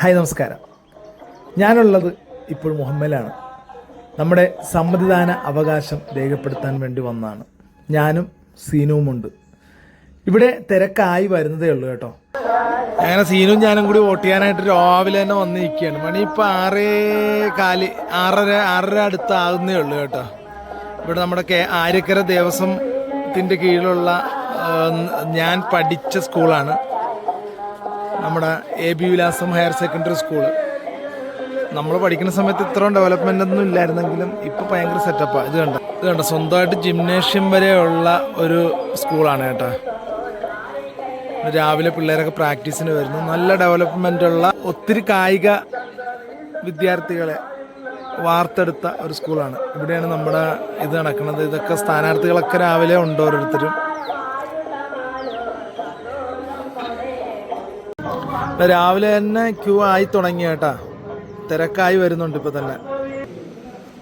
Hi നമസ്കാരം. ഞാനുള്ളത് ഇപ്പോൾ മുഹമ്മയിലാണ്. നമ്മുടെ സമ്മതിദാന അവകാശം രേഖപ്പെടുത്താൻ വേണ്ടി വന്നതാണ്. ഞാനും സീനുവുമുണ്ട്. ഇവിടെ തിരക്കായി വരുന്നതേ ഉള്ളൂ കേട്ടോ. അങ്ങനെ സീനും ഞാനും കൂടി വോട്ട് ചെയ്യാനായിട്ട് രാവിലെ തന്നെ വന്ന് നിൽക്കുകയാണ്. മണി ഇപ്പോൾ 6:15 6:30 അടുത്താകുന്നേ ഉള്ളൂ കേട്ടോ. ഇവിടെ നമ്മുടെ ആര്യക്കര ദേവസ്വത്തിൻ്റെ കീഴിലുള്ള ഞാൻ പഠിച്ച സ്കൂളാണ് നമ്മുടെ AB വിലാസം ഹയർ സെക്കൻഡറി സ്കൂള്. നമ്മൾ പഠിക്കുന്ന സമയത്ത് ഇത്രയും ഡെവലപ്മെൻ്റ് ഒന്നും ഇല്ലായിരുന്നെങ്കിലും ഇപ്പോൾ ഭയങ്കര സെറ്റപ്പാണ്. ഇത് കണ്ട സ്വന്തമായിട്ട് ജിംനേഷ്യം വരെയുള്ള ഒരു സ്കൂളാണ് കേട്ടോ. രാവിലെ പിള്ളേരൊക്കെ പ്രാക്ടീസിന് വരുന്നു. നല്ല ഡെവലപ്മെൻ്റുള്ള ഒത്തിരി കായിക വിദ്യാർത്ഥികളെ വാർത്തെടുത്ത ഒരു സ്കൂളാണ്. ഇവിടെയാണ് നമ്മുടെ ഇത് നടക്കുന്നത്. ഇതൊക്കെ സ്ഥാനാർത്ഥികളൊക്കെ രാവിലെ ഉണ്ട് ഓരോരുത്തരും. രാവിലെ തന്നെ ക്യൂ ആയി തുടങ്ങി കേട്ടാ. തിരക്കായി വരുന്നുണ്ട് ഇപ്പോൾ തന്നെ.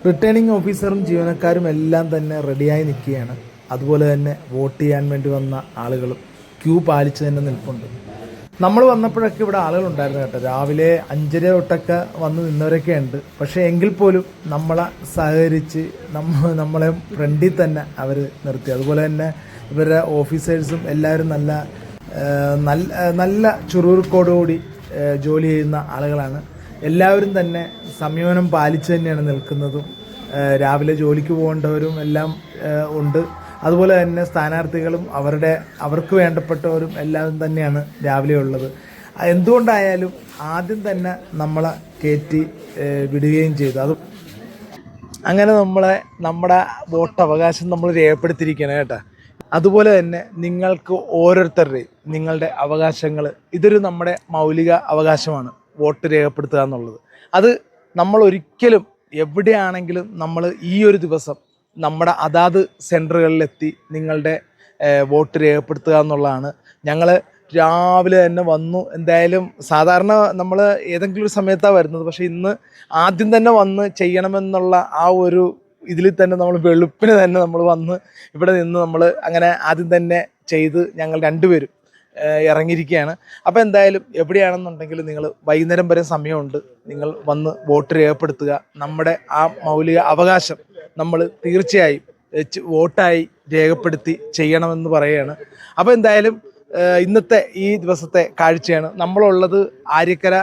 റിട്ടേണിംഗ് ഓഫീസറും ജീവനക്കാരും എല്ലാം തന്നെ റെഡിയായി നിൽക്കുകയാണ്. അതുപോലെ തന്നെ വോട്ട് ചെയ്യാൻ വേണ്ടി വന്ന ആളുകളും ക്യൂ പാലിച്ച് തന്നെ നിൽപ്പുണ്ട്. നമ്മൾ വന്നപ്പോഴൊക്കെ ഇവിടെ ആളുകളുണ്ടായിരുന്നു കേട്ടോ. രാവിലെ 5:30 തൊട്ടൊക്കെ വന്ന് നിന്നവരൊക്കെ ഉണ്ട്. പക്ഷേ എങ്കിൽ പോലും നമ്മളെ സഹകരിച്ച് നമ്മളെ ഫ്രണ്ടിൽ തന്നെ അവർ നിർത്തി. അതുപോലെ തന്നെ ഇവരുടെ ഓഫീസേഴ്സും എല്ലാവരും നല്ല ചുറുചുറുക്കോടുകൂടി ജോലി ചെയ്യുന്ന ആളുകളാണ്. എല്ലാവരും തന്നെ സംയമനം പാലിച്ച് തന്നെയാണ് നിൽക്കുന്നതും. രാവിലെ ജോലിക്ക് പോകേണ്ടവരും എല്ലാം ഉണ്ട്. അതുപോലെ തന്നെ സ്ഥാനാർത്ഥികളും അവർക്ക് വേണ്ടപ്പെട്ടവരും എല്ലാവരും തന്നെയാണ് രാവിലെ ഉള്ളത്. എന്തുകൊണ്ടായാലും ആദ്യം തന്നെ നമ്മളെ കയറ്റി വിടുകയും ചെയ്തു. അത് അങ്ങനെ നമ്മുടെ വോട്ട് അവകാശം നമ്മൾ രേഖപ്പെടുത്തിയിരിക്കുകയാണ് കേട്ടോ. അതുപോലെ തന്നെ നിങ്ങൾക്ക് ഓരോരുത്തരുടെയും നിങ്ങളുടെ അവകാശങ്ങൾ, ഇതൊരു നമ്മുടെ മൗലിക അവകാശമാണ് വോട്ട് രേഖപ്പെടുത്തുക എന്നുള്ളത്. അത് നമ്മൾ ഒരിക്കലും എവിടെയാണെങ്കിലും നമ്മൾ ഈ ഒരു ദിവസം നമ്മുടെ അതാത് സെൻറ്ററുകളിലെത്തി നിങ്ങളുടെ വോട്ട് രേഖപ്പെടുത്തുക എന്നുള്ളതാണ്. ഞങ്ങൾ രാവിലെ തന്നെ വന്നു. എന്തായാലും സാധാരണ നമ്മൾ ഏതെങ്കിലും ഒരു സമയത്താണ് വരുന്നത്. പക്ഷേ ഇന്ന് ആദ്യം തന്നെ വന്ന് ചെയ്യണമെന്നുള്ള ആ ഒരു ഇതിൽ തന്നെ നമ്മൾ വെളുപ്പിന് തന്നെ നമ്മൾ വന്ന് ഇവിടെ നിന്ന് നമ്മൾ അങ്ങനെ ആദ്യം തന്നെ ചെയ്ത് ഞങ്ങൾ രണ്ടുപേരും ഇറങ്ങിയിരിക്കുകയാണ്. അപ്പോൾ എന്തായാലും എവിടെയാണെന്നുണ്ടെങ്കിലും നിങ്ങൾ വൈകുന്നേരം വരെ സമയമുണ്ട്. നിങ്ങൾ വന്ന് വോട്ട് രേഖപ്പെടുത്തുക. നമ്മുടെ ആ മൗലിക അവകാശം നമ്മൾ തീർച്ചയായും വോട്ടായി രേഖപ്പെടുത്തി ചെയ്യണമെന്ന് പറയുകയാണ്. അപ്പോൾ എന്തായാലും ഇന്നത്തെ ഈ ദിവസത്തെ കാഴ്ചയാണ്. നമ്മളുള്ളത് ആര്യക്കര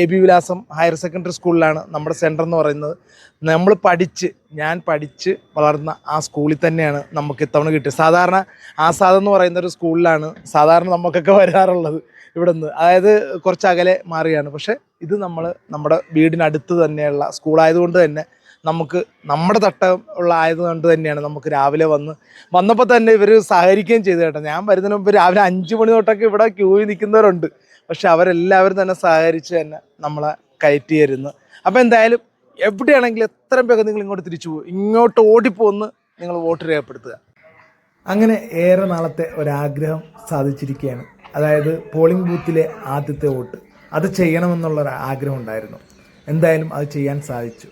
AB വിലാസം ഹയർ സെക്കൻഡറി സ്കൂളിലാണ്. നമ്മുടെ സെൻറ്റർ എന്ന് പറയുന്നത് ഞാൻ പഠിച്ച് വളർന്ന ആ സ്കൂളിൽ തന്നെയാണ് നമുക്ക് ഇത്തവണ കിട്ടിയത്. സാധാരണ ആസാദ് എന്ന് പറയുന്ന ഒരു സ്കൂളിലാണ് സാധാരണ നമുക്കൊക്കെ വരാറുള്ളത് ഇവിടെ നിന്ന്. അതായത് കുറച്ച് അകലെ മാറിയാണ്. പക്ഷേ ഇത് നമ്മുടെ വീടിനടുത്ത് തന്നെയുള്ള സ്കൂളായതുകൊണ്ട് തന്നെ നമുക്ക് നമ്മുടെ തട്ടം ആയതുകൊണ്ട് തന്നെയാണ് നമുക്ക് രാവിലെ വന്നപ്പോൾ തന്നെ ഇവർ സഹകരിക്കുകയും ചെയ്തു കേട്ടോ. ഞാൻ വരുന്നതിന് മുമ്പ് രാവിലെ 5 മണി തൊട്ടൊക്കെ ഇവിടെ ക്യൂവിൽ നിൽക്കുന്നവരുണ്ട്. പക്ഷെ അവരെല്ലാവരും തന്നെ സഹകരിച്ച് തന്നെ നമ്മളെ കയറ്റി തരുന്നു. അപ്പോൾ എന്തായാലും എവിടെയാണെങ്കിലും എത്രയും വേഗം നിങ്ങൾ ഇങ്ങോട്ട് തിരിച്ചു പോകും, ഇങ്ങോട്ട് ഓടിപ്പോന്ന് നിങ്ങൾ വോട്ട് രേഖപ്പെടുത്തുക. അങ്ങനെ ഏറെ നാളത്തെ ഒരാഗ്രഹം സാധിച്ചിരിക്കുകയാണ്. അതായത് പോളിംഗ് ബൂത്തിലെ ആദ്യത്തെ വോട്ട് അത് ചെയ്യണമെന്നുള്ളൊരു ആഗ്രഹം ഉണ്ടായിരുന്നു. എന്തായാലും അത് ചെയ്യാൻ സാധിച്ചു.